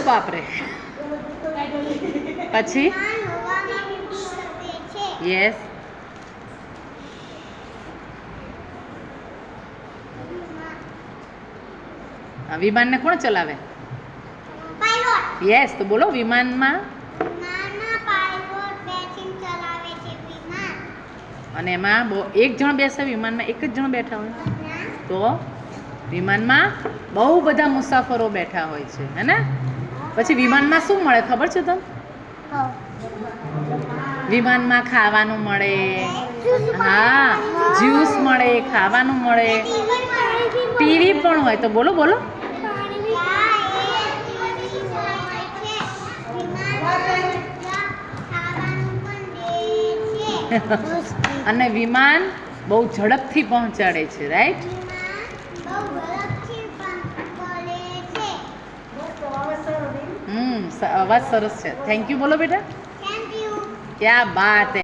બાપરે પછી યસ વિમાનને કોણ ચલાવે યસ તો બોલો વિમાનમાં અને એમાં એક જણ બેસે વિમાનમાં એક જ જણ બેઠા હોય તો વિમાનમાં બહુ બધા મુસાફરો બેઠા હોય છે હે ને પછી વિમાનમાં શું મળે ખબર છે તમને વિમાનમાં ખાવાનું મળે હા જ્યુસ મળે ખાવાનું મળે ટીવી પણ હોય તો બોલો બોલો અને વિમાન બહુ ઝડપથી પહોંચાડે છે રાઈટ અવાજ સરસ છે થેન્ક યુ બોલો બેટા ક્યાં બાત